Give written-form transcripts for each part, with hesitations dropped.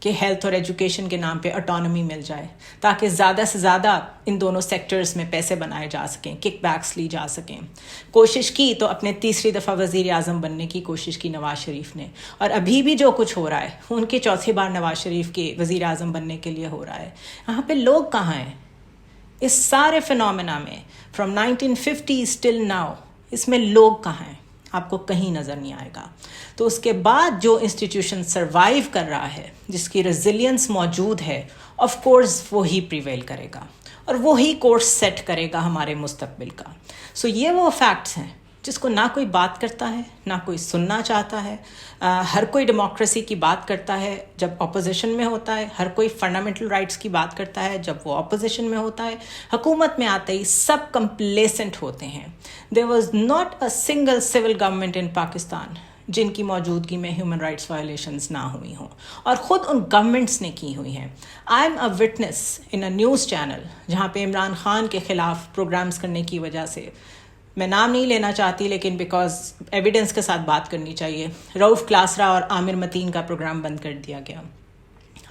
کہ ہیلتھ اور ایجوکیشن کے نام پہ اٹانومی مل جائے تاکہ زیادہ سے زیادہ ان دونوں سیکٹرز میں پیسے بنائے جا سکیں، کک بیکس لی جا سکیں. کوشش کی تو اپنے تیسری دفعہ وزیر اعظم بننے کی کوشش کی نواز شریف نے، اور ابھی بھی جو کچھ ہو رہا ہے ان کے چوتھی بار نواز شریف کے وزیر اعظم بننے کے لیے ہو رہا ہے. یہاں پہ لوگ کہاں ہیں اس سارے فنومینا میں؟ فرام 1950s ٹل ناؤ اس میں لوگ کہاں ہیں؟ آپ کو کہیں نظر نہیں آئے گا. تو اس کے بعد جو انسٹیٹیوشن سروائیو کر رہا ہے، جس کی ریزیلینس موجود ہے، آف کورس وہی پریویل کرے گا اور وہی کورس سیٹ کرے گا ہمارے مستقبل کا. سو یہ وہ فیکٹس ہیں جس کو نہ کوئی بات کرتا ہے، نہ کوئی سننا چاہتا ہے. ہر کوئی ڈیموکریسی کی بات کرتا ہے جب اپوزیشن میں ہوتا ہے، ہر کوئی فنڈامنٹل رائٹس کی بات کرتا ہے جب وہ اپوزیشن میں ہوتا ہے. حکومت میں آتے ہی سب کمپلیسنٹ ہوتے ہیں. There was not a single civil government in Pakistan جن کی موجودگی میں ہیومن رائٹس وائلیشنز نہ ہوئی ہوں، اور خود ان گورنمنٹس نے کی ہوئی ہیں. I am a witness in a news channel جہاں پہ عمران خان کے خلاف پروگرامز کرنے کی وجہ سے، میں نام نہیں لینا چاہتی لیکن بیکاز ایویڈنس کے ساتھ بات کرنی چاہیے، رؤف کلاسرا اور عامر متین کا پروگرام بند کر دیا گیا.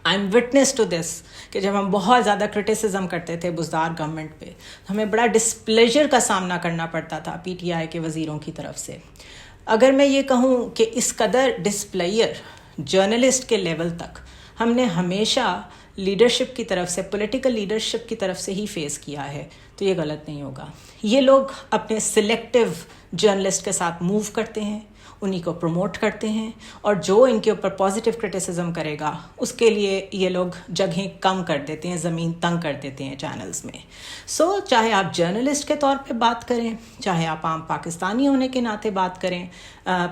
I am witness to this کہ جب ہم بہت زیادہ کرٹیسزم کرتے تھے بزدار گورنمنٹ پہ، ہمیں بڑا ڈسپلیجر کا سامنا کرنا پڑتا تھا پی ٹی آئی کے وزیروں کی طرف سے. اگر میں یہ کہوں کہ اس قدر ڈسپلیئر جرنلسٹ کے لیول تک ہم نے ہمیشہ لیڈرشپ کی طرف سے، پولیٹیکل لیڈرشپ کی طرف سے ہی فیس کیا ہے تو یہ غلط نہیں ہوگا. یہ لوگ اپنے سلیکٹیو جرنلسٹ کے ساتھ موو کرتے ہیں، انہی کو پروموٹ کرتے ہیں، اور جو ان کے اوپر پازیٹیو کرٹیسزم کرے گا اس کے لیے یہ لوگ جگہیں کم کر دیتے ہیں، زمین تنگ کر دیتے ہیں چینلز میں. سو چاہے آپ جرنلسٹ کے طور پہ بات کریں، چاہے آپ عام پاکستانی ہونے کے ناطے بات کریں،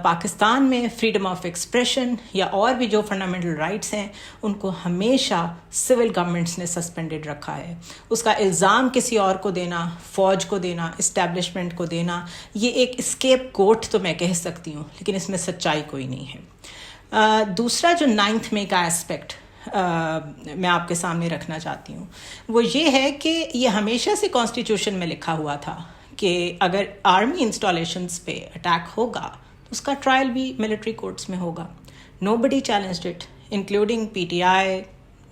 پاکستان میں فریڈم آف ایکسپریشن یا اور بھی جو فنڈامنٹل رائٹس ہیں ان کو ہمیشہ سول گورنمنٹس نے سسپینڈڈ رکھا ہے. اس کا الزام کسی اور کو دینا، فوج کو دینا، اسٹیبلشمنٹ کو دینا، یہ ایک اسکیپ گوٹ تو میں کہہ سکتی ہوں لیکن اس میں سچائی کوئی نہیں ہے. دوسرا جو 9 مئی کا اسپیکٹ میں آپ کے سامنے رکھنا چاہتی ہوں وہ یہ ہے کہ یہ ہمیشہ سے کانسٹیٹیوشن میں لکھا ہوا تھا کہ اگر آرمی انسٹالیشنز پہ اٹیک ہوگا تو اس کا ٹرائل بھی ملٹری کورٹس میں ہوگا. Nobody challenged it including P T I,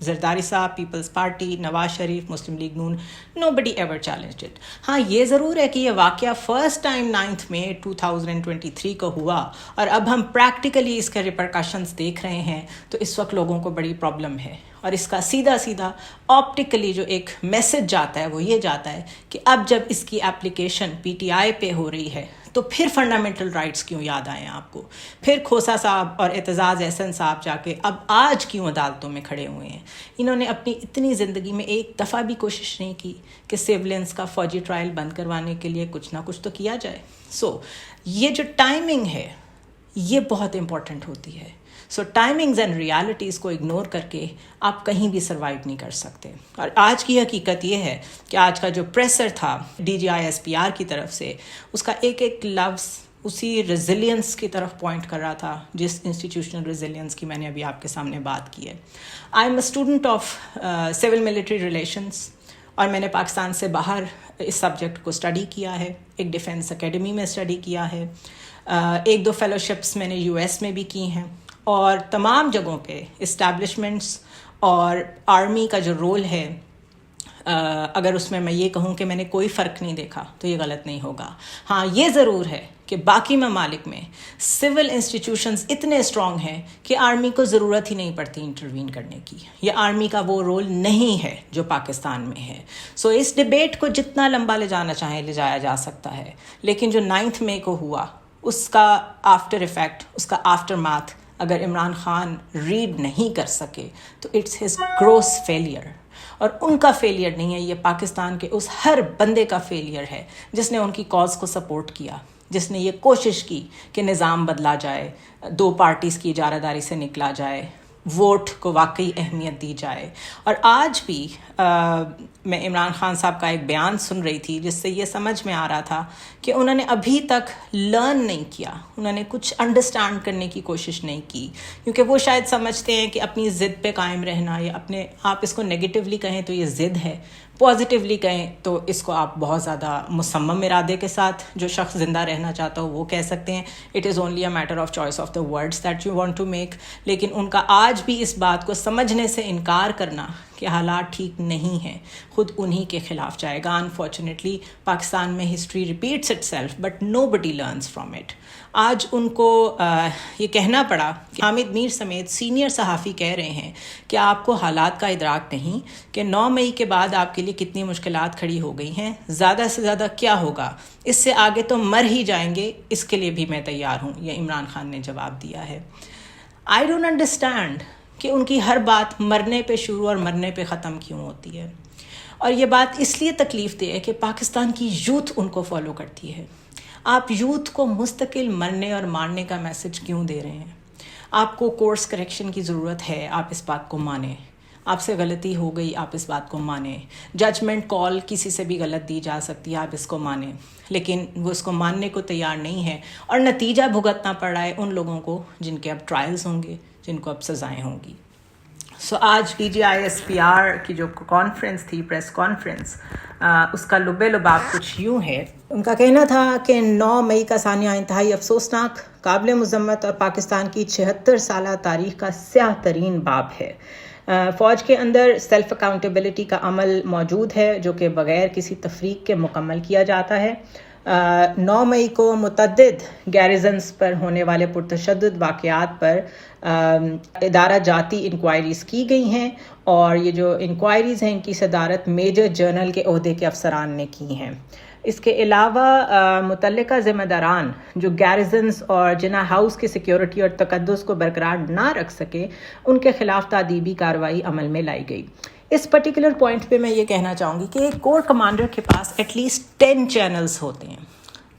Zardari sahab, Peoples Party, Nawaz Sharif, Muslim League Noon. Nobody ever challenged it. ہاں یہ ضرور ہے کہ یہ واقعہ فرسٹ ٹائم 9 مئی 2023 کو ہوا اور اب ہم پریکٹیکلی اس کے ریپرکشنز دیکھ رہے ہیں تو اس وقت لوگوں کو بڑی پرابلم ہے. اور اس کا سیدھا آپٹیکلی جو ایک میسج جاتا ہے وہ یہ جاتا ہے کہ اب جب اس کی اپلیکیشن پی ٹی آئی پہ ہو رہی ہے تو پھر فنڈامنٹل رائٹس کیوں یاد آئے آپ کو؟ پھر کھوسا صاحب اور اعتزاز احسن صاحب جا کے اب آج کیوں عدالتوں میں کھڑے ہوئے ہیں؟ انہوں نے اپنی اتنی زندگی میں ایک دفعہ بھی کوشش نہیں کی کہ سیولینس کا فوجی ٹرائل بند کروانے کے لیے کچھ نہ کچھ تو کیا جائے. سو یہ جو ٹائمنگ ہے یہ بہت امپورٹنٹ ہوتی ہے. سو ٹائمنگز اینڈ ریالٹیز کو اگنور کر کے آپ کہیں بھی سروائیو نہیں کر سکتے. اور آج کی حقیقت یہ ہے کہ آج کا جو پریسر تھا D G I S P R کی طرف سے، اس کا ایک ایک لفظ اسی ریزیلینس کی طرف پوائنٹ کر رہا تھا جس انسٹیٹیوشنل ریزیلینس کی میں نے ابھی آپ کے سامنے بات کی ہے. I am a student of civil military relations اور میں نے پاکستان سے باہر اس سبجیکٹ کو اسٹڈی کیا ہے. ایک ڈیفینس اکیڈمی میں اسٹڈی کیا ہے، 1-2 فیلوشپس میں نے یو ایس میں بھی کی ہیں، اور تمام جگہوں پہ اسٹیبلشمنٹس اور آرمی کا جو رول ہے، اگر اس میں یہ کہوں کہ میں نے کوئی فرق نہیں دیکھا تو یہ غلط نہیں ہوگا. ہاں یہ ضرور ہے کہ باقی ممالک میں سول انسٹیٹیوشنز اتنے اسٹرانگ ہیں کہ آرمی کو ضرورت ہی نہیں پڑتی انٹروین کرنے کی. یہ آرمی کا وہ رول نہیں ہے جو پاکستان میں ہے. سو اس ڈیبیٹ کو جتنا لمبا لے جانا چاہیں لے جایا جا سکتا ہے، لیکن جو 9 مئی کو ہوا اس کا آفٹر ایفیکٹ، اس کا آفٹر ماتھ اگر عمران خان ریڈ نہیں کر سکے تو اٹس ہز گروس فیلئر. اور ان کا فیلئر نہیں ہے، یہ پاکستان کے اس ہر بندے کا فیلئر ہے جس نے ان کی کاز کو سپورٹ کیا، جس نے یہ کوشش کی کہ نظام بدلا جائے، 2 پارٹیز کی اجارہ داری سے نکلا جائے، ووٹ کو واقعی اہمیت دی جائے. اور آج بھی میں عمران خان صاحب کا ایک بیان سن رہی تھی جس سے یہ سمجھ میں آ رہا تھا کہ انہوں نے ابھی تک لرن نہیں کیا، انہوں نے کچھ انڈرسٹینڈ کرنے کی کوشش نہیں کی، کیونکہ وہ شاید سمجھتے ہیں کہ اپنی ضد پہ قائم رہنا، یا اپنے آپ اس کو نیگیٹیولی کہیں تو یہ ضد ہے، پازیٹیولی کہیں تو اس کو آپ بہت زیادہ مصمم ارادے کے ساتھ جو شخص زندہ رہنا چاہتا ہو وہ کہہ سکتے ہیں. It is only a matter of choice of the words that you want to make. لیکن ان کا آج بھی اس بات کو سمجھنے سے انکار کرنا کہ حالات ٹھیک نہیں ہیں خود انہی کے خلاف جائے گا. انفارچونیٹلی پاکستان میں history repeats itself but nobody learns from it. آج ان کو یہ کہنا پڑا کہ حامد میر سمیت سینئر صحافی کہہ رہے ہیں کہ آپ کو حالات کا ادراک نہیں کہ 9 مئی کے بعد آپ کے لیے کتنی مشکلات کھڑی ہو گئی ہیں. زیادہ سے زیادہ کیا ہوگا, اس سے آگے تو مر ہی جائیں گے, اس کے لیے بھی میں تیار ہوں. یہ عمران خان نے جواب دیا ہے. آئی ڈونٹ انڈرسٹینڈ کہ ان کی ہر بات مرنے پہ شروع اور مرنے پہ ختم کیوں ہوتی ہے. اور یہ بات اس لیے تکلیف دہ ہے کہ پاکستان کی یوتھ ان کو فالو کرتی ہے. آپ یوتھ کو مستقل مرنے اور مارنے کا میسج کیوں دے رہے ہیں؟ آپ کو کورس کریکشن کی ضرورت ہے, آپ اس بات کو مانیں. آپ سے غلطی ہو گئی, آپ اس بات کو مانیں. ججمنٹ کال کسی سے بھی غلط دی جا سکتی ہے, آپ اس کو مانیں. لیکن وہ اس کو ماننے کو تیار نہیں ہے اور نتیجہ بھگتنا پڑ رہا ہے ان لوگوں کو جن کے اب ٹرائلز ہوں گے, جن کو اب سزائیں ہوں گی. آج DGISPR کی جو کانفرنس تھی, پریس کانفرنس, اس کا لب لباب کچھ یوں ہے. ان کا کہنا تھا کہ 9 مئی کا ثانیہ انتہائی افسوسناک, قابل مذمت اور پاکستان کی 76 سالہ تاریخ کا سیاہ ترین باب ہے. فوج کے اندر سیلف اکاؤنٹیبلٹی کا عمل موجود ہے جو کہ بغیر کسی تفریق کے مکمل کیا جاتا ہے. 9 مئی کو متعدد گیریزنز پر ہونے والے پرتشدد واقعات پر ادارہ جاتی انکوائریز کی گئی ہیں اور یہ جو انکوائریز ہیں ان کی صدارت میجر جنرل کے عہدے کے افسران نے کی ہیں. اس کے علاوہ متعلقہ ذمہ داران جو گیریزنز اور جناح ہاؤس کی سیکیورٹی اور تقدس کو برقرار نہ رکھ سکے ان کے خلاف تادیبی کارروائی عمل میں لائی گئی. اس پرٹیکولر پوائنٹ پہ میں یہ کہنا چاہوں گی کہ ایک کور کمانڈر کے پاس ایٹ لیسٹ 10 چینلز ہوتے ہیں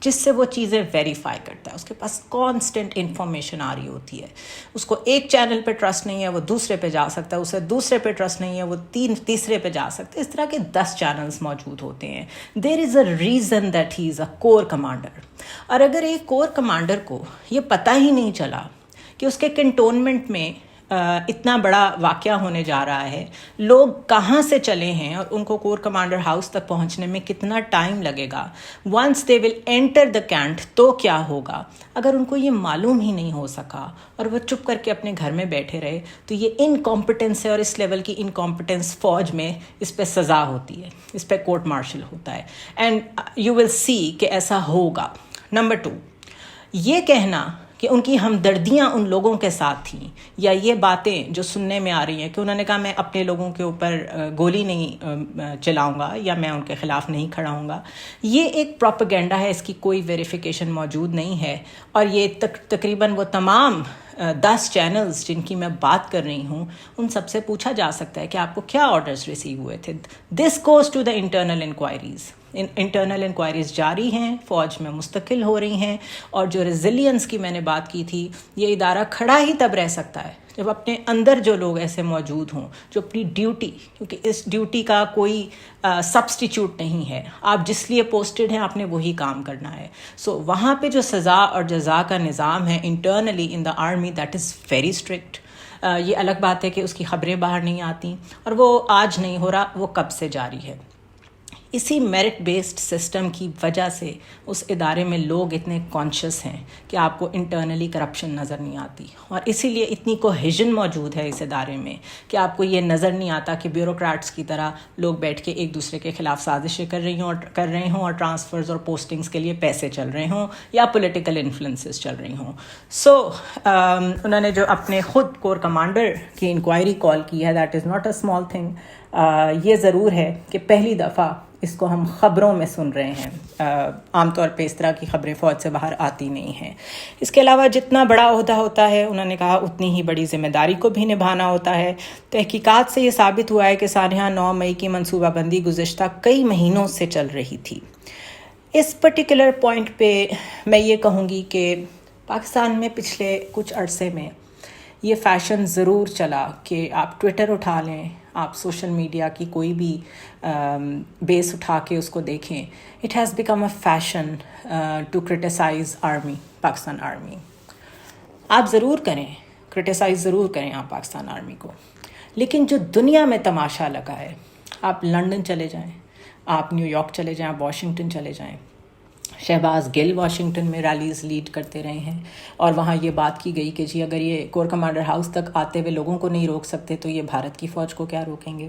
جس سے وہ چیزیں ویریفائی کرتا ہے. اس کے پاس کانسٹنٹ انفارمیشن آ رہی ہوتی ہے. اس کو ایک چینل پہ ٹرسٹ نہیں ہے, وہ دوسرے پہ جا سکتا ہے. اسے دوسرے پہ ٹرسٹ نہیں ہے, وہ تیسرے پہ جا سکتا ہے. اس طرح کے 10 چینلز موجود ہوتے ہیں. There is a reason that he is a corps commander. اور اگر ایک کور کمانڈر کو یہ پتہ ہی نہیں چلا کہ اس کے کنٹونمنٹ میں اتنا بڑا واقعہ ہونے جا رہا ہے, لوگ کہاں سے چلے ہیں اور ان کو کور کمانڈر ہاؤس تک پہنچنے میں کتنا ٹائم لگے گا, once they will enter the cantt تو کیا ہوگا, اگر ان کو یہ معلوم ہی نہیں ہو سکا اور وہ چپ کر کے اپنے گھر میں بیٹھے رہے تو یہ انکمپٹنس ہے. اور اس لیول کی انکمپٹنس فوج میں اس پہ سزا ہوتی ہے, اس پہ کورٹ مارشل ہوتا ہے. اینڈ یو ول سی کہ ایسا ہوگا. نمبر 2, یہ کہنا کہ ان کی ہمدردیاں ان لوگوں کے ساتھ تھیں, یا یہ باتیں جو سننے میں آ رہی ہیں کہ انہوں نے کہا میں اپنے لوگوں کے اوپر گولی نہیں چلاؤں گا یا میں ان کے خلاف نہیں کھڑا ہوں گا, یہ ایک پروپیگنڈا ہے. اس کی کوئی ویریفیکیشن موجود نہیں ہے. اور یہ تقریباً وہ تمام 10 چینلز جن کی میں بات کر رہی ہوں ان سب سے پوچھا جا سکتا ہے کہ آپ کو کیا آرڈرز ریسیو ہوئے تھے. This goes to the internal inquiries. Internal inquiries جاری ہیں, فوج میں مستقل ہو رہی ہیں. اور جو ریزیلینس کی میں نے بات کی تھی, یہ ادارہ کھڑا ہی تب رہ سکتا ہے جب اپنے اندر جو لوگ ایسے موجود ہوں جو اپنی ڈیوٹی, کیونکہ اس ڈیوٹی کا کوئی سبسٹیچیوٹ نہیں ہے, آپ جس لیے پوسٹڈ ہیں آپ نے وہی کام کرنا ہے. سو وہاں پہ جو سزا اور جزا کا نظام ہے internally in the army, that is very strict. یہ الگ بات ہے کہ اس کی خبریں باہر نہیں آتی, اور وہ آج نہیں ہو رہا, وہ کب سے جاری ہے. اسی میرٹ بیسڈ سسٹم کی وجہ سے اس ادارے میں لوگ اتنے کانشیس ہیں کہ آپ کو انٹرنلی کرپشن نظر نہیں آتی, اور اسی لیے اتنی کوہیژن موجود ہے اس ادارے میں کہ آپ کو یہ نظر نہیں آتا کہ بیوروکریٹس کی طرح لوگ بیٹھ کے ایک دوسرے کے خلاف سازشیں کر رہے ہوں اور ٹرانسفرز اور پوسٹنگز کے لیے پیسے چل رہے ہوں یا پولیٹیکل انفلوئنسز چل رہی ہوں. انہوں نے جو اپنے خود کور کمانڈر کی انکوائری کال کی ہے, that is not a small thing. یہ ضرور ہے کہ پہلی دفعہ اس کو ہم خبروں میں سن رہے ہیں. عام طور پہ اس طرح کی خبریں فوج سے باہر آتی نہیں ہیں. اس کے علاوہ جتنا بڑا عہدہ ہوتا ہے, انہوں نے کہا اتنی ہی بڑی ذمہ داری کو بھی نبھانا ہوتا ہے. تحقیقات سے یہ ثابت ہوا ہے کہ سانحہ 9 مئی کی منصوبہ بندی گزشتہ کئی مہینوں سے چل رہی تھی. اس پرٹیکولر پوائنٹ پہ میں یہ کہوں گی کہ پاکستان میں پچھلے کچھ عرصے میں یہ فیشن ضرور چلا کہ آپ ٹویٹر اٹھا لیں, آپ سوشل میڈیا کی کوئی بھی بیس اٹھا کے اس کو دیکھیں. It has become a fashion to criticise army, Pakistan army. آپ ضرور کریں, کرٹیسائز ضرور کریں آپ پاکستان آرمی کو, لیکن جو دنیا میں تماشا لگا ہے, آپ لنڈن چلے جائیں، آپ نیو یارک چلے جائیں، آپ واشنگٹن چلے جائیں، شہباز گل واشنگٹن میں ریلیز لیڈ کرتے رہے ہیں، اور وہاں یہ بات کی گئی کہ جی اگر یہ کور کمانڈر ہاؤس تک آتے ہوئے لوگوں کو نہیں روک سکتے تو یہ بھارت کی فوج کو کیا روکیں گے.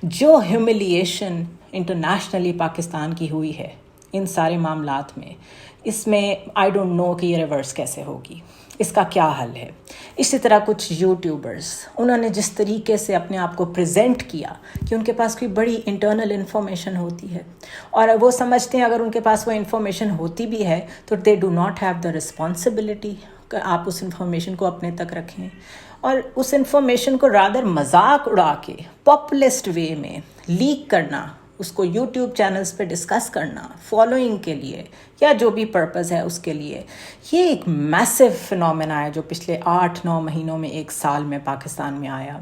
جو ہیوملیشن انٹرنیشنلی پاکستان کی ہوئی ہے ان سارے معاملات میں، اس میں آئی ڈونٹ نو کہ یہ ریورس کیسے ہوگی، اس کا کیا حل ہے. اسی طرح کچھ یوٹیوبرز، انہوں نے جس طریقے سے اپنے آپ کو پریزنٹ کیا کہ ان کے پاس کوئی بڑی انٹرنل انفارمیشن ہوتی ہے، اور وہ سمجھتے ہیں اگر ان کے پاس وہ انفارمیشن ہوتی بھی ہے تو they do not have the responsibility کہ آپ اس انفارمیشن کو اپنے تک رکھیں، اور اس انفارمیشن کو رادر مذاق اڑا کے پاپولسٹ وے میں لیک کرنا، اس کو یوٹیوب چینلز پہ ڈسکس کرنا فالوئنگ کے لیے یا جو بھی پرپز ہے اس کے لیے. یہ ایک میسو فنومینا ہے جو پچھلے 8-9 مہینوں میں 1 سال میں پاکستان میں آیا.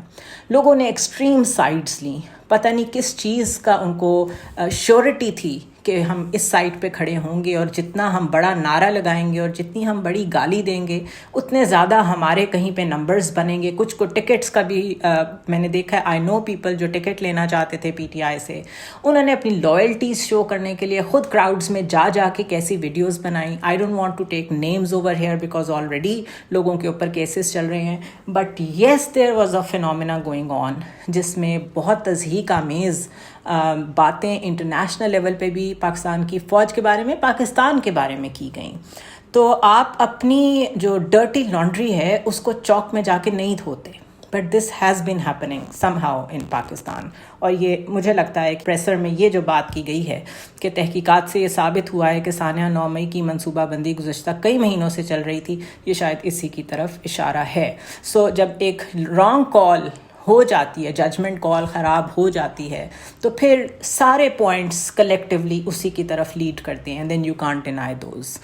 لوگوں نے ایکسٹریم سائڈز لیں، پتہ نہیں کس چیز کا ان کو شیورٹی تھی کہ ہم اس سائٹ پہ کھڑے ہوں گے، اور جتنا ہم بڑا نعرہ لگائیں گے اور جتنی ہم بڑی گالی دیں گے اتنے زیادہ ہمارے کہیں پہ نمبرز بنیں گے. کچھ کو ٹکٹس کا بھی میں نے دیکھا ہے، آئی نو پیپل جو ٹکٹ لینا چاہتے تھے پی ٹی آئی سے، انہوں نے اپنی لائلٹیز شو کرنے کے لیے خود کراؤڈز میں جا کے کیسی ویڈیوز بنائیں. I don't want to take names over here because already لوگوں کے اوپر کیسز چل رہے ہیں، but yes there was a phenomena going on جس میں بہت تضحیک آمیز باتیں انٹرنیشنل لیول پہ بھی پاکستان کی فوج کے بارے میں، پاکستان کے بارے میں کی گئیں. تو آپ اپنی جو ڈرٹی لانڈری ہے اس کو چوک میں جا کے نہیں دھوتے، but this has been happening some how in Pakistan. اور یہ مجھے لگتا ہے کہ پریسر میں یہ جو بات کی گئی ہے کہ تحقیقات سے یہ ثابت ہوا ہے کہ سانحہ 9 مئی کی منصوبہ بندی گزشتہ کئی مہینوں سے چل رہی تھی، یہ شاید اسی کی طرف اشارہ ہے. سو جب ایک رانگ کال ہو جاتی ہے، ججمنٹ کال خراب ہو جاتی ہے، تو پھر سارے پوائنٹس کلیکٹیولی اسی کی طرف لیڈ کرتے ہیں، then you can't deny those.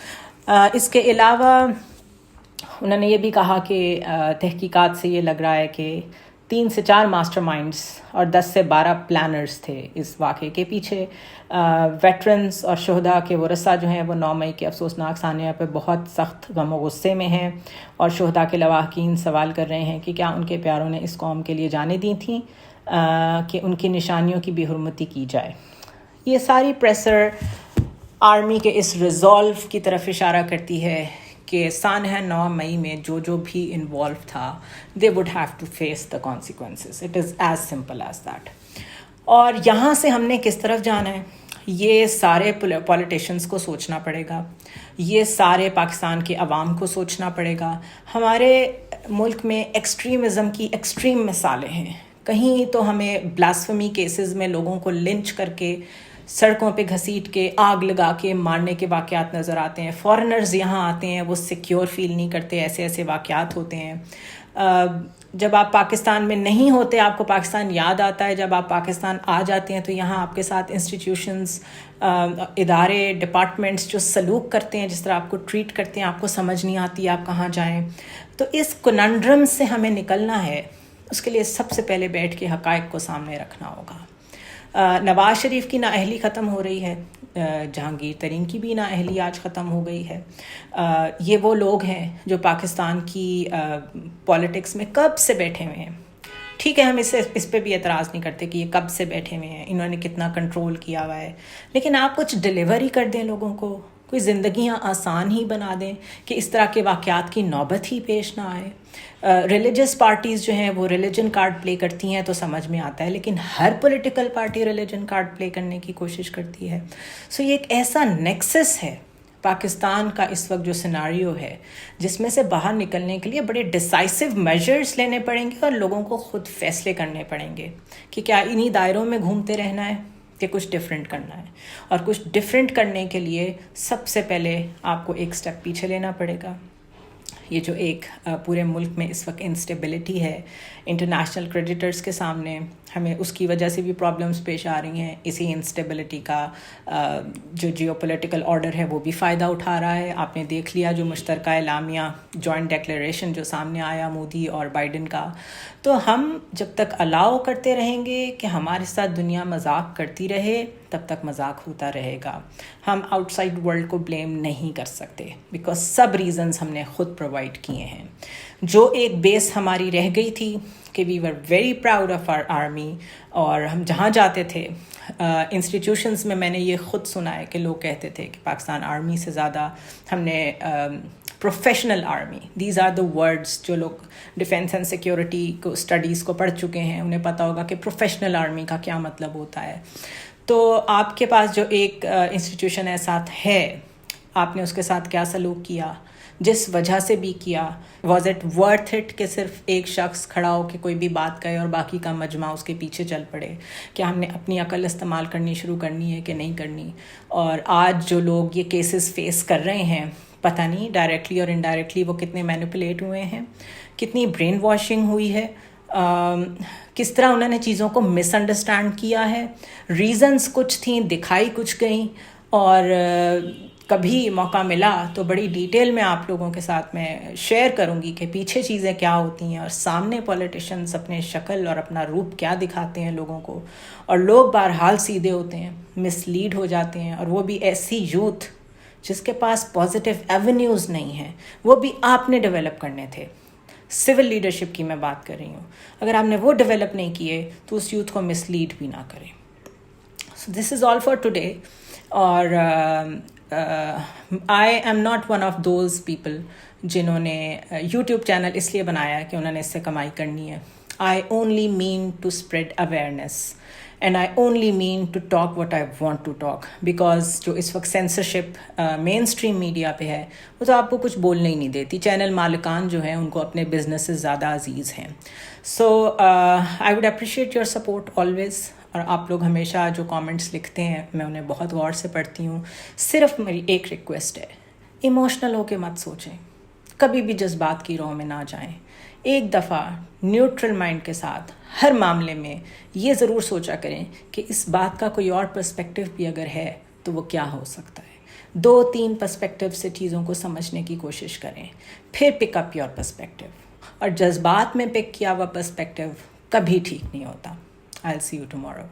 اس کے علاوہ انہوں نے یہ بھی کہا کہ تحقیقات سے یہ لگ رہا ہے کہ 3 سے 4 ماسٹر مائنڈز اور 10 سے 12 پلانرز تھے اس واقعے کے پیچھے. ویٹرنز اور شہداء کے ورثاء جو ہیں وہ 9 مئی کے افسوسناک سانحہ پہ بہت سخت غم و غصے میں ہیں، اور شہداء کے لواحقین سوال کر رہے ہیں کہ کیا ان کے پیاروں نے اس قوم کے لیے جانیں دی تھیں کہ ان کی نشانیوں کی بے حرمتی کی جائے. یہ ساری پریسر آرمی کے اس ریزالو کی طرف اشارہ کرتی ہے کہ سانحہ 9 مئی میں جو بھی انوالو تھا they would have to face the consequences. It is as simple as that. اور یہاں سے ہم نے کس طرف جانا ہے یہ سارے پولیٹیشنز کو سوچنا پڑے گا، یہ سارے پاکستان کے عوام کو سوچنا پڑے گا. ہمارے ملک میں ایکسٹریمزم کی ایکسٹریم مثالیں ہیں. کہیں تو ہمیں بلاسفمی کیسز میں لوگوں کو لنچ کر کے سڑکوں پہ گھسیٹ کے آگ لگا کے مارنے کے واقعات نظر آتے ہیں. فارنرز یہاں آتے ہیں وہ سیکیور فیل نہیں کرتے، ایسے واقعات ہوتے ہیں. جب آپ پاکستان میں نہیں ہوتے آپ کو پاکستان یاد آتا ہے، جب آپ پاکستان آ جاتے ہیں تو یہاں آپ کے ساتھ انسٹیٹیوشنز، ادارے، ڈپارٹمنٹس جو سلوک کرتے ہیں، جس طرح آپ کو ٹریٹ کرتے ہیں، آپ کو سمجھ نہیں آتی آپ کہاں جائیں. تو اس کننڈرم سے ہمیں نکلنا ہے، اس کے لیے سب سے پہلے بیٹھ کے حقائق کو سامنے رکھنا ہوگا. نواز شریف کی نااہلی ختم ہو رہی ہے، جہانگیر ترین کی بھی نااہلی آج ختم ہو گئی ہے. یہ وہ لوگ ہیں جو پاکستان کی پالیٹکس میں کب سے بیٹھے ہوئے ہیں. ٹھیک ہے، ہم اس پہ بھی اعتراض نہیں کرتے کہ یہ کب سے بیٹھے ہوئے ہیں، انہوں نے کتنا کنٹرول کیا ہوا ہے، لیکن آپ کچھ ڈیلیوری کر دیں لوگوں کو، کوئی زندگیاں آسان ہی بنا دیں کہ اس طرح کے واقعات کی نوبت ہی پیش نہ آئے. ریلیجس پارٹیز جو ہیں وہ ریلیجن کارڈ پلے کرتی ہیں تو سمجھ میں آتا ہے، لیکن ہر پولیٹیکل پارٹی ریلیجن کارڈ پلے کرنے کی کوشش کرتی ہے. سو یہ ایک ایسا نیکسس ہے پاکستان کا اس وقت جو سیناریو ہے، جس میں سے باہر نکلنے کے لیے بڑے ڈیسائسو میجرز لینے پڑیں گے اور لوگوں کو خود فیصلے کرنے پڑیں گے کہ کیا انہی دائروں میں گھومتے رہنا ہے کہ کچھ ڈفرینٹ کرنا ہے. اور کچھ ڈفرینٹ کرنے کے لیے سب سے پہلے آپ کو ایک سٹیپ پیچھے لینا پڑے گا. یہ جو ایک پورے ملک میں اس وقت انسٹیبلٹی ہے انٹرنیشنل کریڈیٹرز کے سامنے، ہمیں اس کی وجہ سے بھی پرابلمز پیش آ رہی ہیں. اسی انسٹیبلٹی کا جو جیو پولیٹیکل آرڈر ہے وہ بھی فائدہ اٹھا رہا ہے. آپ نے دیکھ لیا جو مشترکہ اعلامیہ جوائنٹ ڈیکلیریشن جو سامنے آیا مودی اور بائیڈن کا. تو ہم جب تک الاؤ کرتے رہیں گے کہ ہمارے ساتھ دنیا مذاق کرتی رہے، تب تک مذاق ہوتا رہے گا. ہم آؤٹ سائڈ ورلڈ کو بلیم نہیں کر سکتے بیکاز سب ریزنز ہم نے خود پرووائڈ کیے ہیں. جو ایک بیس ہماری رہ گئی تھی کہ we were very proud of our army, اور ہم جہاں جاتے تھے انسٹیٹیوشنز میں نے یہ خود سنا ہے کہ لوگ کہتے تھے کہ پاکستان آرمی سے زیادہ ہم نے professional army, these are the words. جو لوگ ڈیفینس اینڈ سیکیورٹی کو اسٹڈیز کو پڑھ چکے ہیں انہیں پتہ ہوگا کہ پروفیشنل آرمی کا کیا مطلب ہوتا ہے. تو آپ کے پاس جو ایک انسٹیٹیوشن ایسا ہے, آپ نے اس کے ساتھ کیا سلوک کیا, جس وجہ سے بھی کیا, واز اٹ ورتھ اٹ کہ صرف ایک شخص کھڑا ہو کہ کوئی بھی بات کہے اور باقی کا مجمع اس کے پیچھے چل پڑے, کہ ہم نے اپنی عقل استعمال کرنی شروع کرنی ہے کہ نہیں کرنی. اور آج جو لوگ یہ کیسز فیس کر رہے ہیں, پتہ نہیں ڈائریکٹلی اور انڈائریکٹلی وہ کتنے مینیپولیٹ ہوئے ہیں, کتنی برین واشنگ ہوئی ہے, کس طرح انہوں نے چیزوں کو مس انڈرسٹینڈ کیا ہے. ریزنز کچھ تھیں, دکھائی کچھ گئیں, اور کبھی موقع ملا تو بڑی ڈیٹیل میں آپ لوگوں کے ساتھ میں شیئر کروں گی کہ پیچھے چیزیں کیا ہوتی ہیں اور سامنے پولیٹیشنز اپنے شکل اور اپنا روپ کیا دکھاتے ہیں لوگوں کو, اور لوگ بہرحال سیدھے ہوتے ہیں, مس لیڈ ہو جاتے ہیں. اور وہ بھی ایسی یوتھ جس کے پاس پازیٹیو ایونیوز نہیں ہیں, وہ بھی آپ نے ڈیولپ کرنے تھے. سول لیڈرشپ کی میں بات کر رہی ہوں. اگر آپ نے وہ ڈیولپ نہیں کیے تو اس یوتھ کو مس لیڈ بھی نہ کریں. سو دس از آل فار ٹوڈے. اور I am not one of those people جنہوں نے یوٹیوب چینل اس لیے بنایا کہ انہوں نے اس سے کمائی کرنی ہے. I only mean to spread awareness and I only mean to talk what I want to talk, because جو اس وقت سینسرشپ مین اسٹریم میڈیا پہ ہے وہ تو آپ کو کچھ بولنے ہی نہیں دیتی. چینل مالکان جو ہیں ان کو اپنے بزنس سے زیادہ عزیز ہیں. So I would appreciate your support always. اور آپ لوگ ہمیشہ جو کامنٹس لکھتے ہیں میں انہیں بہت غور سے پڑھتی ہوں. صرف میری ایک ریکویسٹ ہے, ایموشنل ہو کے مت سوچیں, کبھی بھی جذبات کی راہ میں نہ جائیں. ایک دفعہ نیوٹرل مائنڈ کے ساتھ ہر معاملے میں یہ ضرور سوچا کریں کہ اس بات کا کوئی اور پرسپیکٹو بھی اگر ہے تو وہ کیا ہو سکتا ہے. 2-3 پرسپیکٹو سے چیزوں کو سمجھنے کی کوشش کریں, پھر پک اپ یور پرسپیکٹو. اور جذبات میں پک کیا ہوا پرسپیکٹو کبھی ٹھیک نہیں ہوتا. I'll see you tomorrow.